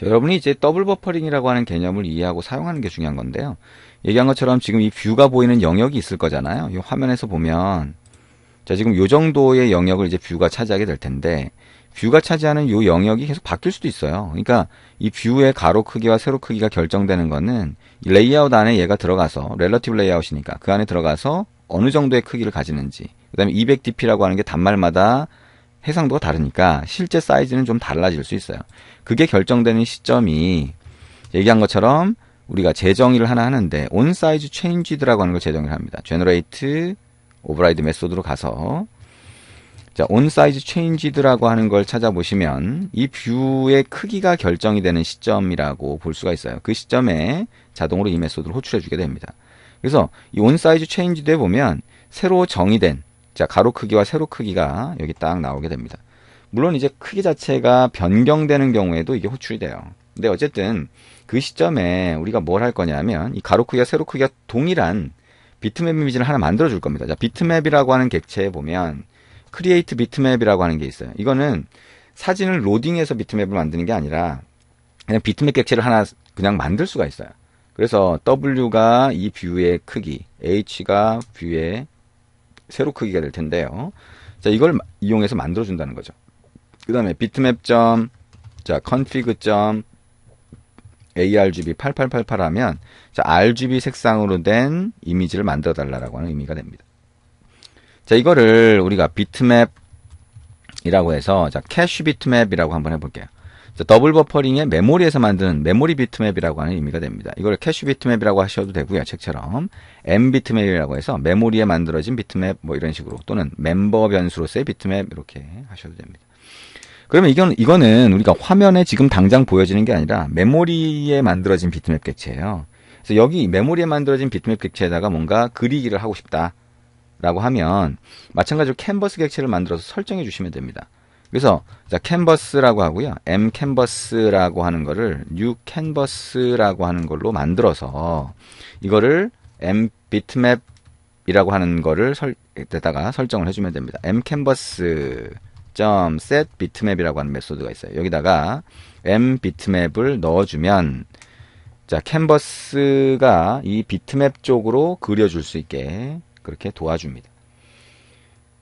자, 여러분이 이제 더블 버퍼링이라고 하는 개념을 이해하고 사용하는 게 중요한 건데요. 얘기한 것처럼 지금 이 뷰가 보이는 영역이 있을 거잖아요. 이 화면에서 보면 자, 지금 요 정도의 영역을 이제 뷰가 차지하게 될 텐데 뷰가 차지하는 요 영역이 계속 바뀔 수도 있어요. 그러니까 이 뷰의 가로 크기와 세로 크기가 결정되는 거는 이 레이아웃 안에 얘가 들어가서 렐러티브 레이아웃이니까 그 안에 들어가서 어느 정도의 크기를 가지는지, 그 다음에 200dp라고 하는 게 단말마다 해상도가 다르니까 실제 사이즈는 좀 달라질 수 있어요. 그게 결정되는 시점이 얘기한 것처럼 우리가 재정의를 하나 하는데 on size changed라고 하는 걸 재정의를 합니다. generate override 메소드로 가서 자, on size changed라고 하는 걸 찾아보시면 이 뷰의 크기가 결정이 되는 시점이라고 볼 수가 있어요. 그 시점에 자동으로 이 메소드를 호출해 주게 됩니다. 그래서 이 on size changed에 보면 새로 정의된 자, 가로 크기와 세로 크기가 여기 딱 나오게 됩니다. 물론 이제 크기 자체가 변경되는 경우에도 이게 호출이 돼요. 근데 어쨌든 그 시점에 우리가 뭘 할 거냐면 이 가로 크기와 세로 크기가 동일한 비트맵 이미지를 하나 만들어 줄 겁니다. 자, 비트맵이라고 하는 객체에 보면 create 비트맵이라고 하는 게 있어요. 이거는 사진을 로딩해서 비트맵을 만드는 게 아니라 그냥 비트맵 객체를 하나 그냥 만들 수가 있어요. 그래서 W가 이 뷰의 크기, H가 뷰의 세로 크기가 될 텐데요. 자, 이걸 이용해서 만들어 준다는 거죠. 그 다음에 비트맵 점, 자, config 점 argb 8888 하면 자, RGB 색상으로 된 이미지를 만들어 달라고 하는 의미가 됩니다. 자, 이거를 우리가 비트맵이라고 해서 자, 캐시 비트맵이라고 한번 해볼게요. 자, 더블 버퍼링의 메모리에서 만드는 메모리 비트맵이라고 하는 의미가 됩니다. 이걸 캐시 비트맵이라고 하셔도 되고요. 책처럼 M 비트맵이라고 해서 메모리에 만들어진 비트맵 뭐 이런 식으로 또는 멤버 변수로서의 비트맵 이렇게 하셔도 됩니다. 그러면 이거는 우리가 화면에 지금 당장 보여지는 게 아니라 메모리에 만들어진 비트맵 객체예요. 그래서 여기 메모리에 만들어진 비트맵 객체에다가 뭔가 그리기를 하고 싶다라고 하면 마찬가지로 캔버스 객체를 만들어서 설정해 주시면 됩니다. 그래서 자, 캔버스라고 하고요. M 캔버스라고 하는 거를 new 캔버스라고 하는 걸로 만들어서 이거를 M 비트맵이라고 하는 거를 데다가 설정을 해주면 됩니다. M 캔버스 set bitmap이라고 하는 메소드가 있어요. 여기다가 m bitmap을 넣어주면 자, 캔버스가 이 비트맵 쪽으로 그려줄 수 있게 그렇게 도와줍니다.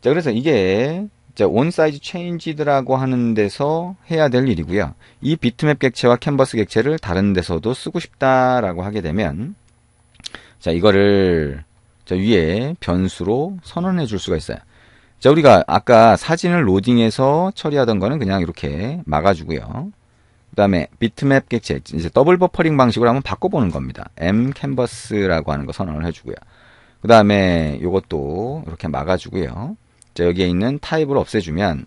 자, 그래서 이게 자, on size changed라고 하는 데서 해야 될 일이고요. 이 비트맵 객체와 캔버스 객체를 다른 데서도 쓰고 싶다라고 하게 되면 자, 이거를 자, 위에 변수로 선언해 줄 수가 있어요. 자, 우리가 아까 사진을 로딩해서 처리하던 거는 그냥 이렇게 막아주고요. 그 다음에 비트맵 객체, 이제 더블 버퍼링 방식으로 한번 바꿔보는 겁니다. M 캔버스라고 하는 거 선언을 해주고요. 그 다음에 요것도 이렇게 막아주고요. 자, 여기에 있는 타입을 없애주면,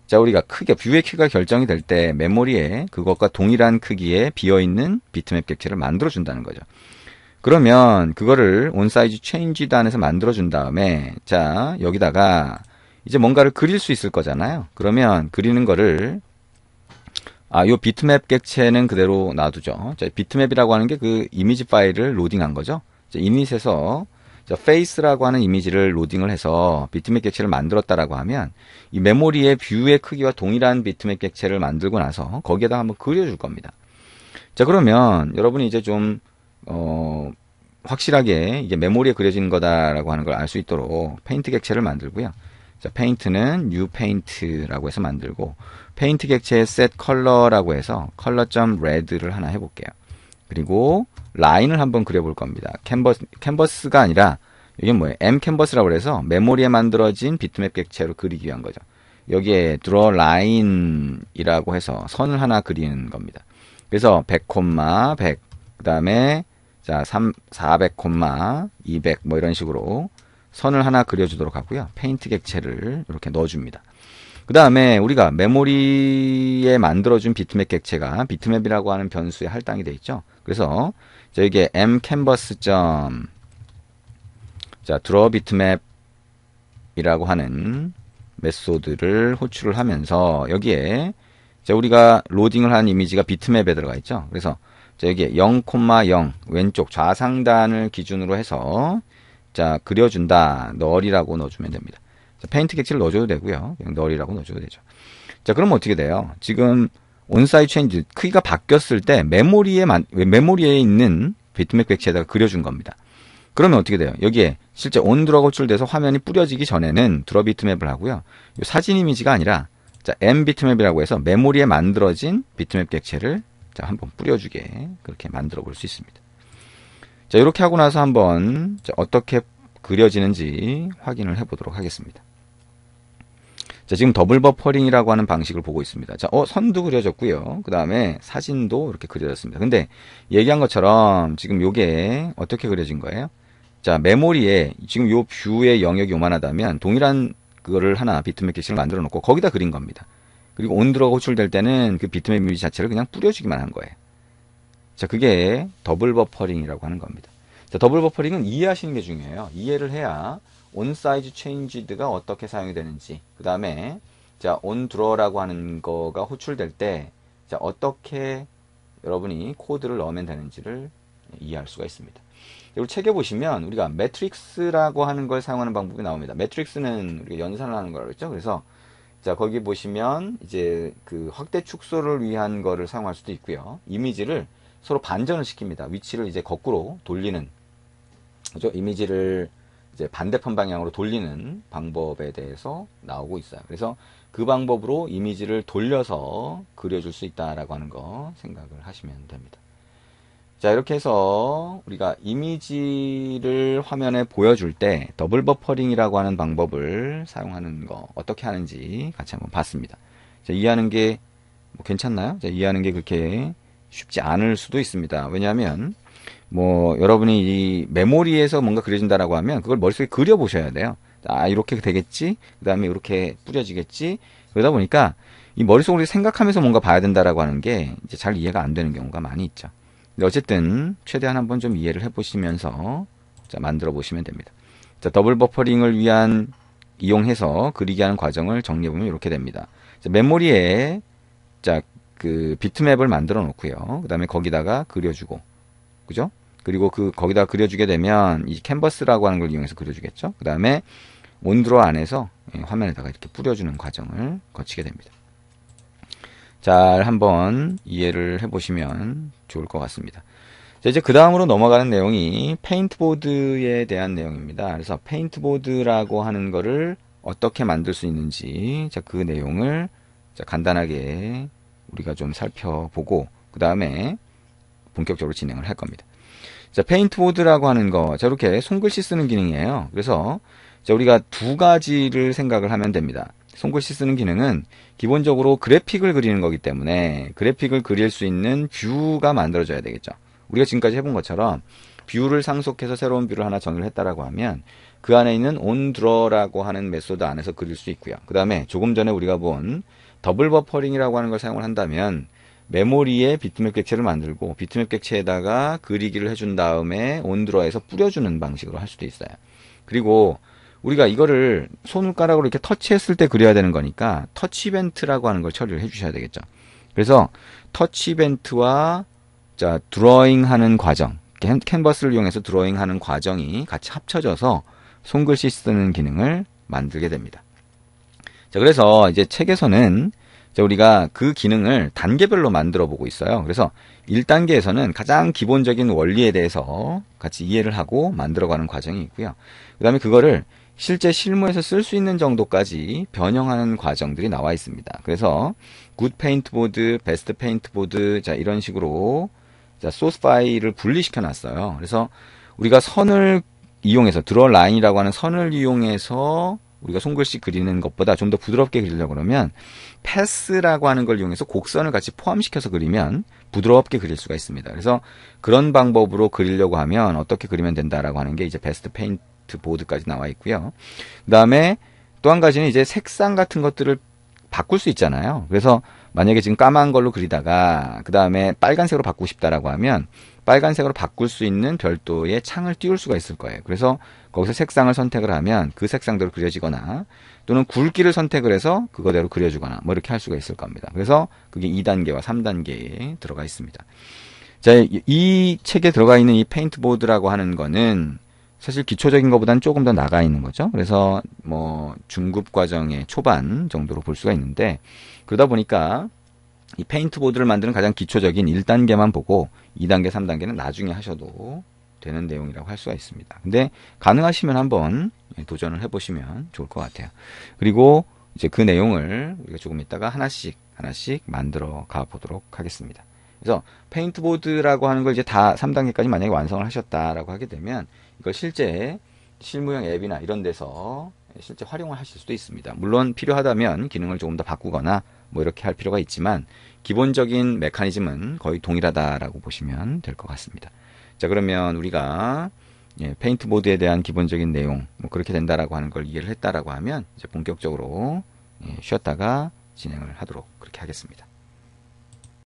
자, 우리가 크게, 뷰의 크기가 결정이 될 때 메모리에 그것과 동일한 크기의 비어있는 비트맵 객체를 만들어준다는 거죠. 그러면 그거를 onSize changed 안에서 만들어준 다음에 자, 여기다가 이제 뭔가를 그릴 수 있을 거잖아요. 그러면 그리는 거를 요 비트맵 객체는 그대로 놔두죠. 자, 비트맵이라고 하는 게 그 이미지 파일을 로딩한 거죠. 자, 이닛에서 자, face라고 하는 이미지를 로딩을 해서 비트맵 객체를 만들었다라고 하면 이 메모리의 뷰의 크기와 동일한 비트맵 객체를 만들고 나서 거기에다 한번 그려줄 겁니다. 자, 그러면 여러분이 이제 좀 확실하게 이게 메모리에 그려진 거다라고 하는 걸 알 수 있도록 페인트 객체를 만들고요. 자, 페인트는 new paint라고 해서 만들고 페인트 객체의 set color라고 해서 color.red를 하나 해볼게요. 그리고 라인을 한번 그려볼 겁니다. 캔버스가 아니라 이게 뭐예요? M 캔버스라고 해서 메모리에 만들어진 비트맵 객체로 그리기 위한 거죠. 여기에 draw line이라고 해서 선을 하나 그리는 겁니다. 그래서 100, 100 그 다음에 자, 400, 200 뭐 이런 식으로 선을 하나 그려주도록 하고요. 페인트 객체를 이렇게 넣어줍니다. 그 다음에 우리가 메모리에 만들어준 비트맵 객체가 비트맵이라고 하는 변수에 할당이 되어 있죠. 그래서 자, 여기에 mcanvas. 자, draw bitmap이라고 하는 메소드를 호출을 하면서 여기에 자, 우리가 로딩을 한 이미지가 비트맵에 들어가 있죠. 그래서 자, 여기에 0,0 왼쪽 좌상단을 기준으로 해서 자, 그려준다. 널이라고 넣어주면 됩니다. 자, 페인트 객체를 넣어줘도 되고요. 그냥 널이라고 넣어줘도 되죠. 자, 그럼 어떻게 돼요? 지금 온사이즈 체인지 크기가 바뀌었을 때 메모리에 있는 비트맵 객체에다가 그려준 겁니다. 그러면 어떻게 돼요? 여기에 실제 온드로가 호출돼서 화면이 뿌려지기 전에는 드러 비트맵을 하고요. 이 사진 이미지가 아니라 자, M 비트맵이라고 해서 메모리에 만들어진 비트맵 객체를 자, 한번 뿌려주게 그렇게 만들어 볼 수 있습니다. 자, 이렇게 하고 나서 한번 자, 어떻게 그려지는지 확인을 해보도록 하겠습니다. 자, 지금 더블 버퍼링이라고 하는 방식을 보고 있습니다. 자, 선도 그려졌고요. 그 다음에 사진도 이렇게 그려졌습니다. 근데 얘기한 것처럼 지금 요게 어떻게 그려진 거예요? 자, 메모리에 지금 요 뷰의 영역이 요만하다면 동일한 그거를 하나 비트맵 객체를 만들어 놓고 거기다 그린 겁니다. 그리고 온드로가 호출될 때는 그 비트맵 이미지 자체를 그냥 뿌려주기만 한 거예요. 자, 그게 더블 버퍼링이라고 하는 겁니다. 자, 더블 버퍼링은 이해하시는 게 중요해요. 이해를 해야 온사이즈 체인지드가 어떻게 사용이 되는지, 그 다음에 자, 온드로라고 하는 거가 호출될 때 자, 어떻게 여러분이 코드를 넣으면 되는지를 이해할 수가 있습니다. 그리고 책에 보시면 우리가 매트릭스라고 하는 걸 사용하는 방법이 나옵니다. 매트릭스는 우리가 연산을 하는 거라고 했죠. 그래서 자, 거기 보시면 이제 그 확대 축소를 위한 거를 사용할 수도 있고요. 이미지를 서로 반전을 시킵니다. 위치를 이제 거꾸로 돌리는, 그죠? 이미지를 이제 반대편 방향으로 돌리는 방법에 대해서 나오고 있어요. 그래서 그 방법으로 이미지를 돌려서 그려줄 수 있다라고 하는 거 생각을 하시면 됩니다. 자, 이렇게 해서 우리가 이미지를 화면에 보여줄 때 더블 버퍼링이라고 하는 방법을 사용하는 거 어떻게 하는지 같이 한번 봤습니다. 자, 이해하는 게 뭐 괜찮나요? 자, 이해하는 게 그렇게 쉽지 않을 수도 있습니다. 왜냐하면 뭐 여러분이 이 메모리에서 뭔가 그려진다라고 하면 그걸 머릿속에 그려보셔야 돼요. 아, 이렇게 되겠지? 그 다음에 이렇게 뿌려지겠지? 그러다 보니까 이 머릿속으로 생각하면서 뭔가 봐야 된다라고 하는 게 이제 잘 이해가 안 되는 경우가 많이 있죠. 근데 어쨌든 최대한 한번 좀 이해를 해보시면서 자, 만들어 보시면 됩니다. 자, 더블 버퍼링을 위한 이용해서 그리게 하는 과정을 정리해보면 이렇게 됩니다. 자, 메모리에 자, 그 비트맵을 만들어 놓고요. 그 다음에 거기다가 그려주고, 그죠? 그리고 거기다 그려주게 되면 이 캔버스라고 하는 걸 이용해서 그려주겠죠. 그 다음에 온드로 안에서 화면에다가 이렇게 뿌려주는 과정을 거치게 됩니다. 잘 한번 이해를 해보시면 좋을 것 같습니다. 자, 이제 그 다음으로 넘어가는 내용이 페인트보드에 대한 내용입니다. 그래서 페인트보드라고 하는 거를 어떻게 만들 수 있는지, 자, 그 내용을 자, 간단하게 우리가 좀 살펴보고 그 다음에 본격적으로 진행을 할 겁니다. 자, 페인트보드라고 하는 거, 자, 이렇게 손글씨 쓰는 기능이에요. 그래서 자, 우리가 두 가지를 생각을 하면 됩니다. 손글씨 쓰는 기능은 기본적으로 그래픽을 그리는 거기 때문에 그래픽을 그릴 수 있는 뷰가 만들어져야 되겠죠. 우리가 지금까지 해본 것처럼 뷰를 상속해서 새로운 뷰를 하나 정의를 했다라고 하면 그 안에 있는 온드러라고 하는 메소드 안에서 그릴 수 있고요. 그 다음에 조금 전에 우리가 본 더블 버퍼링이라고 하는 걸 사용을 한다면 메모리에 비트맵 객체를 만들고 비트맵 객체에다가 그리기를 해준 다음에 온드러에서 뿌려주는 방식으로 할 수도 있어요. 그리고 우리가 이거를 손가락으로 이렇게 터치했을 때 그려야 되는 거니까 터치 이벤트라고 하는 걸 처리를 해주셔야 되겠죠. 그래서 터치 이벤트와 자, 드로잉하는 과정, 캔버스를 이용해서 드로잉하는 과정이 같이 합쳐져서 손글씨 쓰는 기능을 만들게 됩니다. 자, 그래서 이제 책에서는 자, 우리가 그 기능을 단계별로 만들어 보고 있어요. 그래서 1단계에서는 가장 기본적인 원리에 대해서 같이 이해를 하고 만들어가는 과정이 있고요. 그 다음에 그거를 실제 실무에서 쓸 수 있는 정도까지 변형하는 과정들이 나와 있습니다. 그래서 굿 페인트보드, 베스트 페인트보드, 자, 이런 식으로 자, 소스 파일을 분리시켜 놨어요. 그래서 우리가 선을 이용해서 드러 라인이라고 하는 선을 이용해서 우리가 손글씨 그리는 것보다 좀 더 부드럽게 그리려고 그러면 패스라고 하는 걸 이용해서 곡선을 같이 포함시켜서 그리면 부드럽게 그릴 수가 있습니다. 그래서 그런 방법으로 그리려고 하면 어떻게 그리면 된다라고 하는 게 이제 베스트 페인트 보드까지 나와 있고요. 그 다음에 또 한 가지는 이제 색상 같은 것들을 바꿀 수 있잖아요. 그래서 만약에 지금 까만 걸로 그리다가 그 다음에 빨간색으로 바꾸고 싶다라고 하면 빨간색으로 바꿀 수 있는 별도의 창을 띄울 수가 있을 거예요. 그래서 거기서 색상을 선택을 하면 그 색상대로 그려지거나 또는 굵기를 선택을 해서 그거대로 그려주거나 뭐 이렇게 할 수가 있을 겁니다. 그래서 그게 2단계와 3단계에 들어가 있습니다. 자, 이 책에 들어가 있는 이 페인트보드라고 하는 거는 사실 기초적인 것보다는 조금 더 나가 있는 거죠. 그래서 뭐 중급 과정의 초반 정도로 볼 수가 있는데 그러다 보니까 이 페인트 보드를 만드는 가장 기초적인 1단계만 보고 2단계, 3단계는 나중에 하셔도 되는 내용이라고 할 수가 있습니다. 근데 가능하시면 한번 도전을 해보시면 좋을 것 같아요. 그리고 이제 그 내용을 우리가 조금 있다가 하나씩 만들어 가 보도록 하겠습니다. 그래서 페인트 보드라고 하는 걸 이제 다 3단계까지 만약에 완성을 하셨다라고 하게 되면 이걸 실제 실무용 앱이나 이런 데서 실제 활용을 하실 수도 있습니다. 물론 필요하다면 기능을 조금 더 바꾸거나 뭐 이렇게 할 필요가 있지만 기본적인 메커니즘은 거의 동일하다라고 보시면 될 것 같습니다. 자, 그러면 우리가 페인트 보드에 대한 기본적인 내용 뭐 그렇게 된다라고 하는 걸 이해를 했다라고 하면 이제 본격적으로 쉬었다가 진행을 하도록 그렇게 하겠습니다.